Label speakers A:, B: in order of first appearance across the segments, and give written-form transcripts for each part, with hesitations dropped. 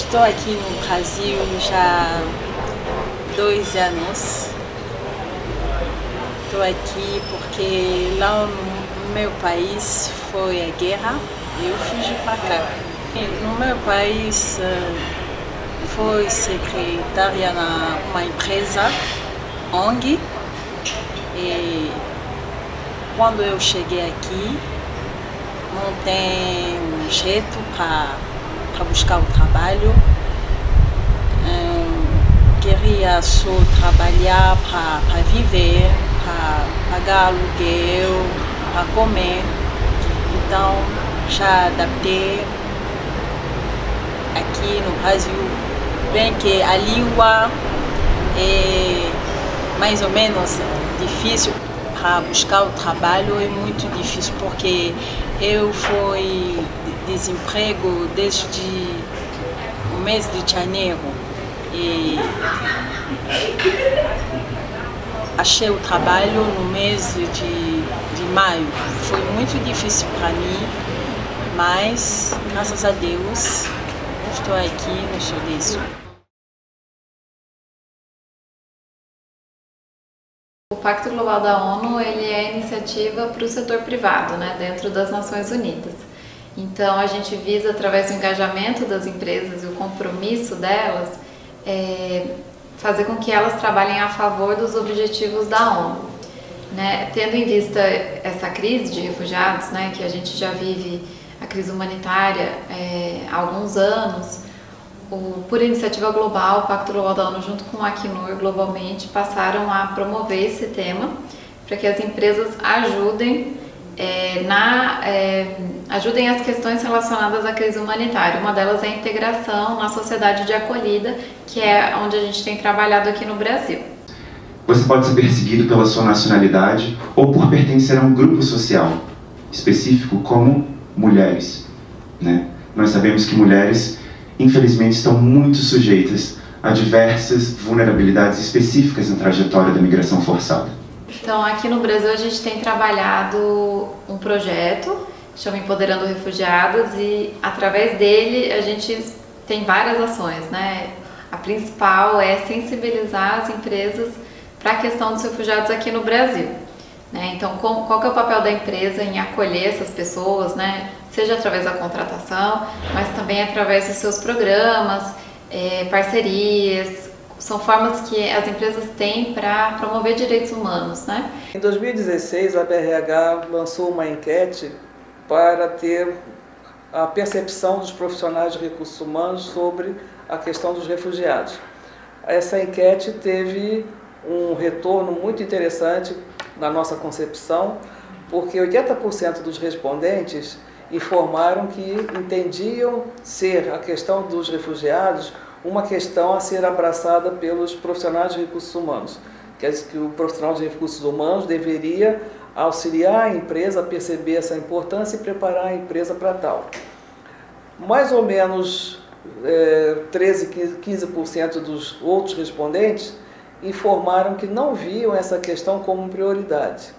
A: Estou aqui no Brasil já há 2 anos. Estou aqui porque lá no meu país foi a guerra e eu fugi para cá. No meu país foi secretária numa empresa, ONG, e quando eu cheguei aqui não tem jeito para buscar o trabalho. Queria só trabalhar para viver, para pagar aluguel, para comer. Então já adaptei aqui no Brasil, bem que a língua é mais ou menos difícil para buscar o trabalho, é muito difícil porque eu fui desemprego desde o mês de janeiro e achei o trabalho no mês de maio. Foi muito difícil para mim, mas graças a Deus estou aqui no Sudeste.
B: O Pacto Global da ONU ele é iniciativa para o setor privado, né, dentro das Nações Unidas. Então a gente visa, através do engajamento das empresas e o compromisso delas, fazer com que elas trabalhem a favor dos objetivos da ONU. Né? Tendo em vista essa crise de refugiados, né, que a gente já vive a crise humanitária há alguns anos, por iniciativa global, o Pacto Global da ONU junto com a Acnur globalmente passaram a promover esse tema para que as empresas ajudem ajudem as questões relacionadas à crise humanitária. Uma delas é a integração na sociedade de acolhida, que é onde a gente tem trabalhado aqui no Brasil.
C: Você pode ser perseguido pela sua nacionalidade ou por pertencer a um grupo social específico, como mulheres, né? Nós sabemos que mulheres, infelizmente, estão muito sujeitas a diversas vulnerabilidades específicas na trajetória da migração forçada.
B: Então, aqui no Brasil a gente tem trabalhado um projeto que chama Empoderando Refugiadas e através dele a gente tem várias ações, né? A principal é sensibilizar as empresas para a questão dos refugiados aqui no Brasil. Né? Então, qual que é o papel da empresa em acolher essas pessoas, né? Seja através da contratação, mas também através dos seus programas, parcerias. São formas que as empresas têm para promover direitos humanos, né?
D: Em 2016, a BRH lançou uma enquete para ter a percepção dos profissionais de recursos humanos sobre a questão dos refugiados. Essa enquete teve um retorno muito interessante na nossa concepção, porque 80% dos respondentes informaram que entendiam ser a questão dos refugiados uma questão a ser abraçada pelos profissionais de recursos humanos, que o profissional de recursos humanos deveria auxiliar a empresa a perceber essa importância e preparar a empresa para tal. Mais ou menos 15% dos outros respondentes informaram que não viam essa questão como prioridade.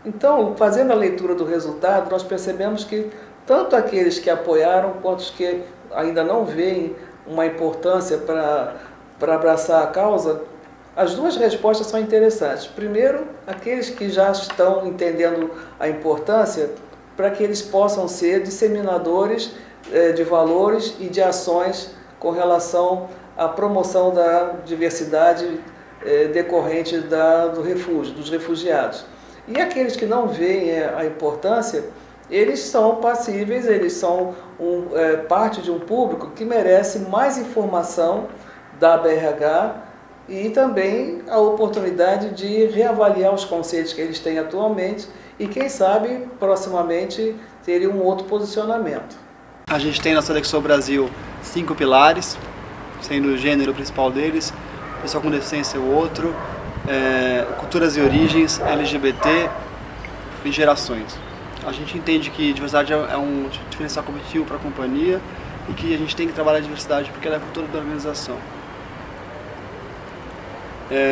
D: Então, fazendo a leitura do resultado, nós percebemos que tanto aqueles que apoiaram quanto os que ainda não veem uma importância para abraçar a causa, as duas respostas são interessantes. Primeiro, aqueles que já estão entendendo a importância, para que eles possam ser disseminadores de valores e de ações com relação à promoção da diversidade decorrente do refúgio, dos refugiados. E aqueles que não veem a importância, eles são passíveis, eles são parte de um público que merece mais informação da BRH e também a oportunidade de reavaliar os conceitos que eles têm atualmente e, quem sabe, proximamente, terem um outro posicionamento.
E: A gente tem na Sodexo Brasil 5 pilares, sendo o gênero o principal deles, pessoal com deficiência o outro, culturas e origens, LGBT e gerações. A gente entende que diversidade é um diferencial competitivo para a companhia e que a gente tem que trabalhar a diversidade porque ela é a cultura da organização.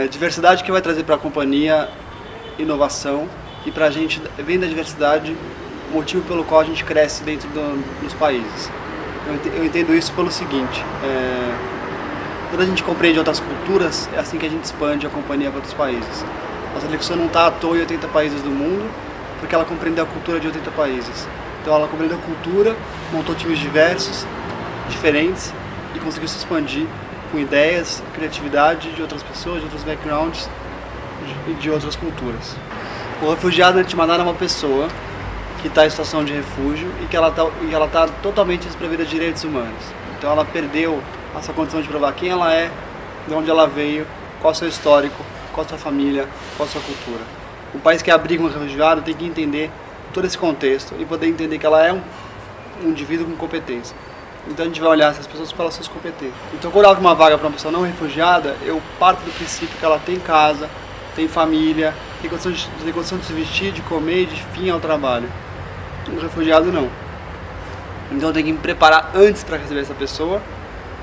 E: Diversidade que vai trazer para a companhia inovação e para a gente vem da diversidade o motivo pelo qual a gente cresce dentro dos países. Eu entendo isso pelo seguinte, quando a gente compreende outras culturas, é assim que a gente expande a companhia para outros países. A Seleção não está à toa em 80 países do mundo, porque ela compreendeu a cultura de 80 países. Então ela compreendeu a cultura, montou times diversos, diferentes, e conseguiu se expandir com ideias, criatividade de outras pessoas, de outros backgrounds e de outras culturas. O refugiado, antes de mais nada, é uma pessoa que está em situação de refúgio e que ela está totalmente desprovida de direitos humanos. Então ela perdeu a sua condição de provar quem ela é, de onde ela veio, qual é o seu histórico, qual é a sua família, qual é a sua cultura. Um país que abriga um refugiado tem que entender todo esse contexto e poder entender que ela é um indivíduo com competência. Então a gente vai olhar essas pessoas pelas suas competências. Então quando eu abro uma vaga para uma pessoa não refugiada, eu parto do princípio que ela tem casa, tem família, tem condição de se vestir, de comer, de fim ao trabalho. Um refugiado não. Então eu tenho que me preparar antes para receber essa pessoa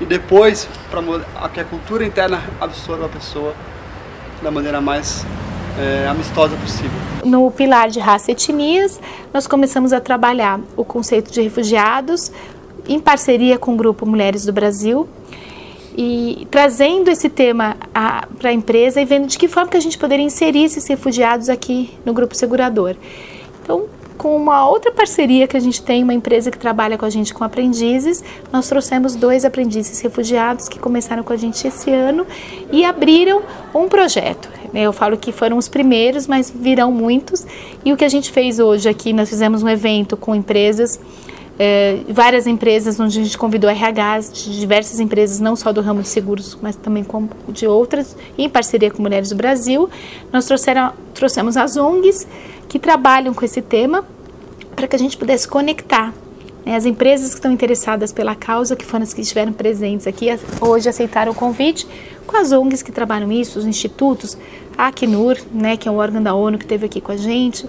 E: e depois para que a cultura interna absorva a pessoa da maneira mais amistosa possível.
F: No pilar de raça e etnias, nós começamos a trabalhar o conceito de refugiados em parceria com o Grupo Mulheres do Brasil e trazendo esse tema para a empresa e vendo de que forma que a gente poderia inserir esses refugiados aqui no Grupo Segurador. Então, com uma outra parceria que a gente tem, uma empresa que trabalha com a gente com aprendizes, nós trouxemos 2 aprendizes refugiados que começaram com a gente esse ano e abriram um projeto. Eu falo que foram os primeiros, mas virão muitos. E o que a gente fez hoje aqui, nós fizemos um evento com empresas, várias empresas, onde a gente convidou RHs de diversas empresas, não só do ramo de seguros, mas também de outras, em parceria com Mulheres do Brasil. Nós trouxemos as ONGs que trabalham com esse tema para que a gente pudesse conectar as empresas que estão interessadas pela causa, que foram as que estiveram presentes aqui, hoje aceitaram o convite, com as ONGs que trabalham isso, os institutos, a Acnur, que é um órgão da ONU que esteve aqui com a gente.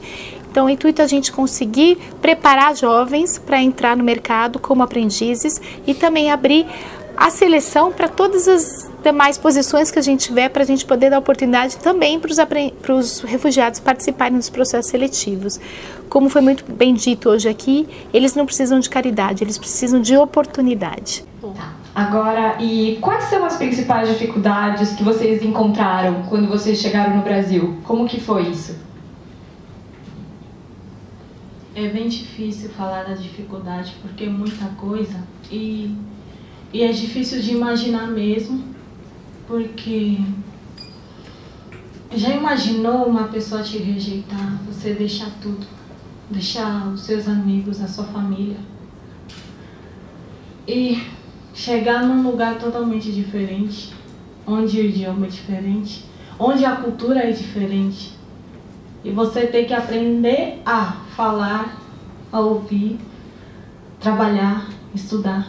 F: Então, o intuito é a gente conseguir preparar jovens para entrar no mercado como aprendizes e também abrir a seleção para todas as demais posições que a gente tiver, para a gente poder dar oportunidade também para os refugiados participarem dos processos seletivos. Como foi muito bem dito hoje aqui, eles não precisam de caridade, eles precisam de oportunidade.
G: Tá. Agora, e quais são as principais dificuldades que vocês encontraram quando vocês chegaram no Brasil? Como que foi isso?
H: É bem difícil falar da dificuldade, porque é muita coisa e é difícil de imaginar mesmo, porque já imaginou uma pessoa te rejeitar, você deixar tudo, deixar os seus amigos, a sua família e chegar num lugar totalmente diferente, onde o idioma é diferente, onde a cultura é diferente e você tem que aprender a falar, a ouvir, trabalhar, estudar.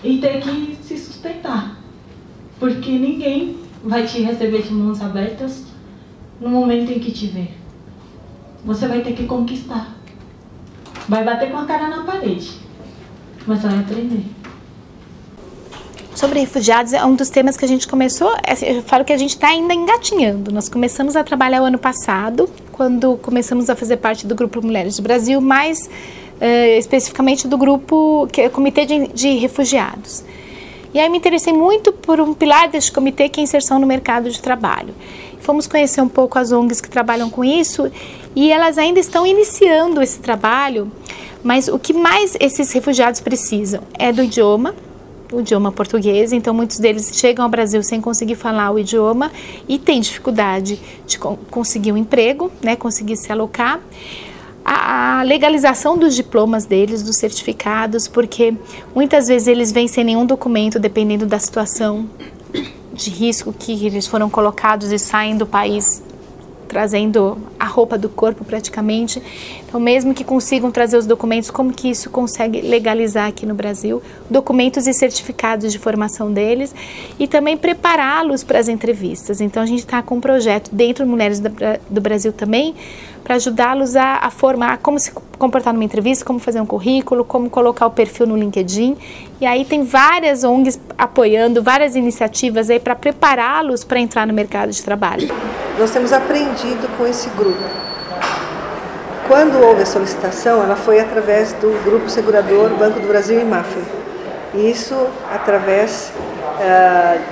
H: E ter que se sustentar, porque ninguém vai te receber de mãos abertas no momento em que te ver. Você vai ter que conquistar. Vai bater com a cara na parede, mas vai aprender.
F: Sobre refugiados, é um dos temas que a gente começou, eu falo que a gente está ainda engatinhando. Nós começamos a trabalhar o ano passado, quando começamos a fazer parte do Grupo Mulheres do Brasil, mais especificamente do grupo, que é o Comitê de Refugiados. E aí me interessei muito por um pilar deste comitê, que é a inserção no mercado de trabalho. Fomos conhecer um pouco as ONGs que trabalham com isso e elas ainda estão iniciando esse trabalho, mas o que mais esses refugiados precisam é do idioma, o idioma português. Então muitos deles chegam ao Brasil sem conseguir falar o idioma e têm dificuldade de conseguir um emprego, conseguir se alocar. A legalização dos diplomas deles, dos certificados, porque muitas vezes eles vêm sem nenhum documento, dependendo da situação de risco que eles foram colocados e saem do país trazendo a roupa do corpo praticamente. Então, mesmo que consigam trazer os documentos, como que isso consegue legalizar aqui no Brasil? Documentos e certificados de formação deles e também prepará-los para as entrevistas. Então, a gente está com um projeto dentro do Mulheres do Brasil também, para ajudá-los a formar como se comportar numa entrevista, como fazer um currículo, como colocar o perfil no LinkedIn. E aí tem várias ONGs apoiando, várias iniciativas aí para prepará-los para entrar no mercado de trabalho.
I: Nós temos aprendido com esse grupo quando houve a solicitação, ela foi através do Grupo Segurador Banco do Brasil e Mafra. Isso através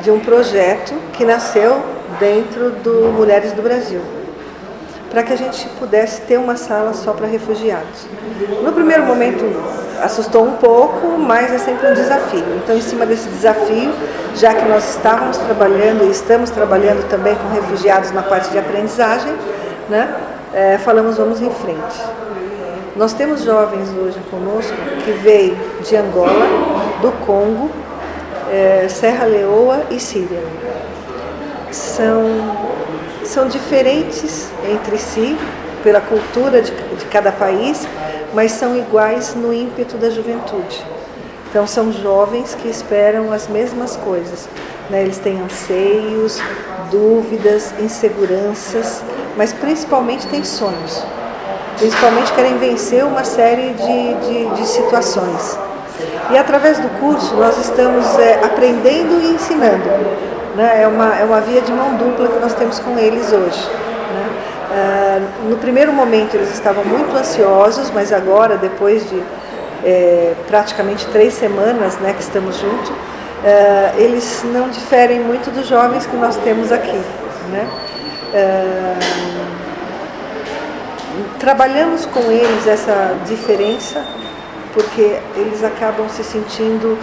I: de um projeto que nasceu dentro do Mulheres do Brasil, para que a gente pudesse ter uma sala só para refugiados. No primeiro momento assustou um pouco, mas é sempre um desafio. Então, em cima desse desafio, já que nós estávamos trabalhando e estamos trabalhando também com refugiados na parte de aprendizagem, né, falamos, vamos em frente. Nós temos jovens hoje conosco que veio de Angola, do Congo, Serra Leoa e Síria. São diferentes entre si, pela cultura de cada país, mas são iguais no ímpeto da juventude. Então são jovens que esperam as mesmas coisas, né? Eles têm anseios, dúvidas, inseguranças, mas principalmente têm sonhos. Principalmente querem vencer uma série de situações. E através do curso nós estamos aprendendo e ensinando, né? É uma via de mão dupla que nós temos com eles hoje, né? No primeiro momento eles estavam muito ansiosos, mas agora, depois de praticamente 3 semanas, né, que estamos juntos, eles não diferem muito dos jovens que nós temos aqui, né? Trabalhamos com eles essa diferença porque eles acabam se sentindo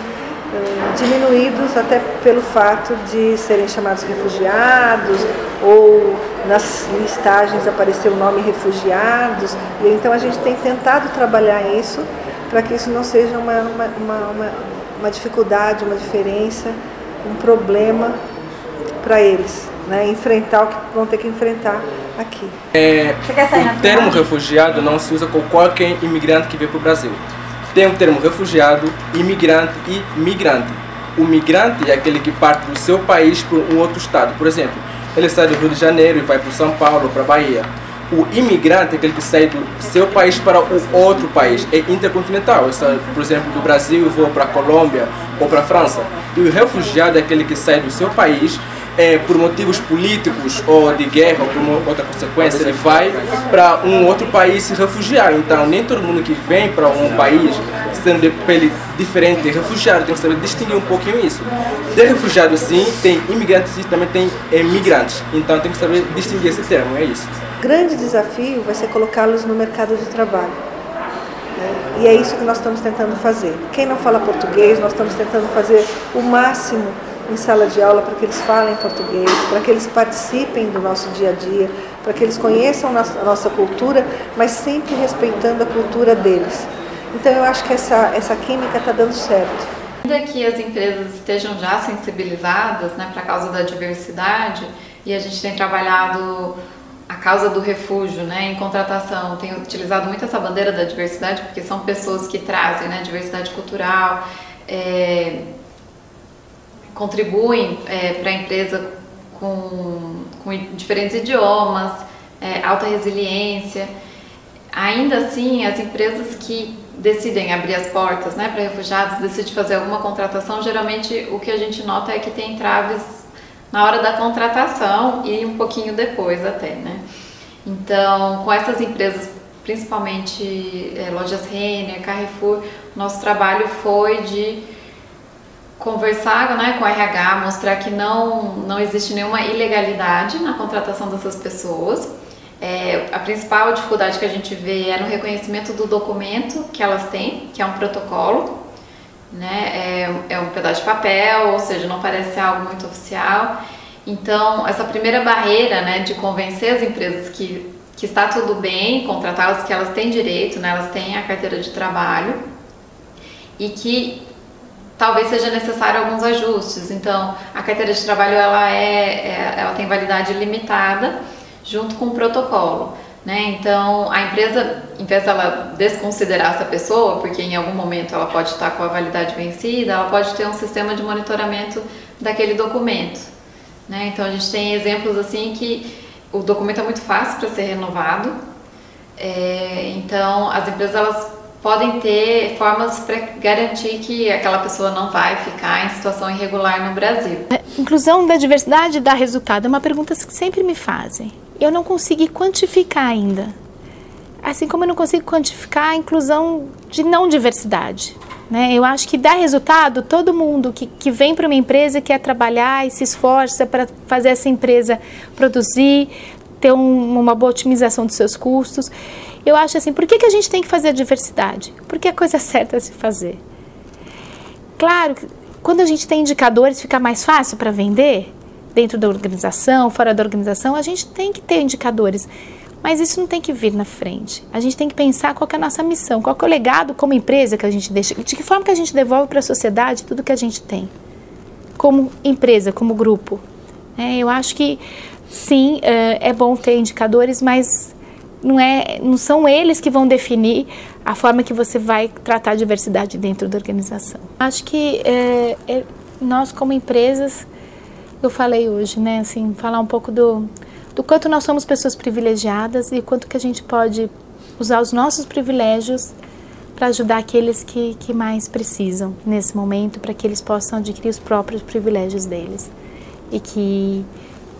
I: diminuídos até pelo fato de serem chamados refugiados ou nas listagens aparecer o nome refugiados, e então a gente tem tentado trabalhar isso para que isso não seja uma dificuldade, uma diferença, um problema para eles, né? Enfrentar o que vão ter que enfrentar aqui.
J: O termo refugiado não se usa com qualquer imigrante que vem para o Brasil. Tem o termo refugiado, imigrante e migrante. O migrante é aquele que parte do seu país para um outro estado. Por exemplo, ele sai do Rio de Janeiro e vai para São Paulo, para Bahia. O imigrante é aquele que sai do seu país para o outro país. É intercontinental. Eu saio, por exemplo, do Brasil e vou para a Colômbia ou para a França. E o refugiado é aquele que sai do seu país por motivos políticos ou de guerra ou por uma outra consequência, ele vai para um outro país se refugiar. Então, nem todo mundo que vem para um país, sendo de pele diferente de refugiado, tem que saber distinguir um pouquinho isso. De refugiado, sim, tem imigrantes e também tem migrantes. Então, tem que saber distinguir esse termo, é isso.
I: O grande desafio vai ser colocá-los no mercado de trabalho. E é isso que nós estamos tentando fazer. Quem não fala português, nós estamos tentando fazer o máximo em sala de aula para que eles falem português, para que eles participem do nosso dia a dia, para que eles conheçam a nossa cultura, mas sempre respeitando a cultura deles. Então eu acho que essa química está dando certo.
B: Ainda que as empresas estejam já sensibilizadas, né, para a causa da diversidade, e a gente tem trabalhado a causa do refúgio, né, em contratação, tem utilizado muito essa bandeira da diversidade, porque são pessoas que trazem, né, diversidade cultural, contribuem para a empresa com diferentes idiomas, alta resiliência. Ainda assim, as empresas que decidem abrir as portas, né, para refugiados, decidem fazer alguma contratação, geralmente o que a gente nota é que tem entraves na hora da contratação e um pouquinho depois até, né? Então, com essas empresas, principalmente lojas Renner, Carrefour, nosso trabalho foi de conversar, né, com a RH, mostrar que não existe nenhuma ilegalidade na contratação dessas pessoas. A principal dificuldade que a gente vê é no reconhecimento do documento que elas têm, que é um protocolo, né, é um pedaço de papel, ou seja, não parece algo muito oficial. Então, essa primeira barreira, né, de convencer as empresas que está tudo bem contratá-las, que elas têm direito, né, elas têm a carteira de trabalho e que talvez seja necessário alguns ajustes. Então, a carteira de trabalho ela tem validade limitada junto com o protocolo, né? Então, a empresa, em vez dela desconsiderar essa pessoa, porque em algum momento ela pode estar com a validade vencida, ela pode ter um sistema de monitoramento daquele documento, né? Então, a gente tem exemplos assim que o documento é muito fácil para ser renovado. Então, as empresas elas podem ter formas para garantir que aquela pessoa não vai ficar em situação irregular no Brasil.
F: A inclusão da diversidade dá resultado? É uma pergunta que sempre me fazem. Eu não consegui quantificar ainda assim como eu não consigo quantificar a inclusão de não diversidade, né? Eu acho que dá resultado todo mundo que vem para uma empresa, quer trabalhar e se esforça para fazer essa empresa produzir, ter uma boa otimização dos seus custos. Eu acho assim, por que a gente tem que fazer a diversidade? Porque é a coisa certa a se fazer. Claro, quando a gente tem indicadores, fica mais fácil para vender, dentro da organização, fora da organização, a gente tem que ter indicadores. Mas isso não tem que vir na frente. A gente tem que pensar qual que é a nossa missão, qual que é o legado como empresa que a gente deixa, de que forma que a gente devolve para a sociedade tudo que a gente tem, como empresa, como grupo. Eu acho que, sim, é bom ter indicadores, mas não são eles que vão definir a forma que você vai tratar a diversidade dentro da organização. Acho que nós, como empresas, eu falei hoje, né, assim, falar um pouco do quanto nós somos pessoas privilegiadas e quanto que a gente pode usar os nossos privilégios para ajudar aqueles que mais precisam nesse momento, para que eles possam adquirir os próprios privilégios deles e que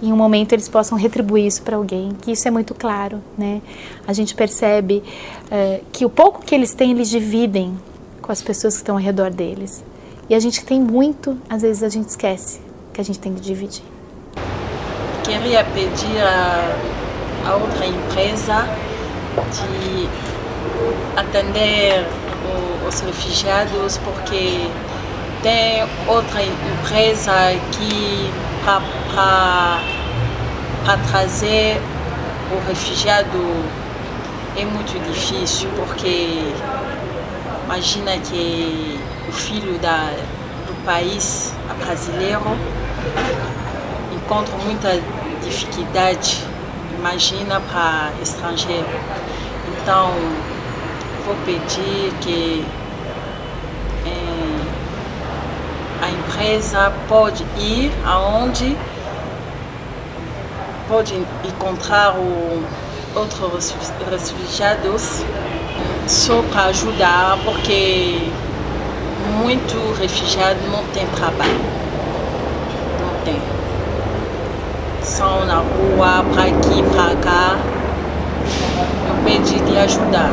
F: em um momento eles possam retribuir isso para alguém, que isso é muito claro, né? A gente percebe que o pouco que eles têm, eles dividem com as pessoas que estão ao redor deles. E a gente tem muito, às vezes a gente esquece que a gente tem que dividir.
A: Queria pedir a outra empresa de atender os refugiados, porque tem outra empresa que para trazer o refugiado é muito difícil, porque imagina que o filho do país brasileiro encontra muita dificuldade, imagina para estrangeiro. Então, vou pedir que a empresa pode ir aonde pode encontrar outros refugiados só para ajudar, porque muito refugiado não tem trabalho, não tem. São na rua, para aqui, para cá. Eu pedi de ajudar.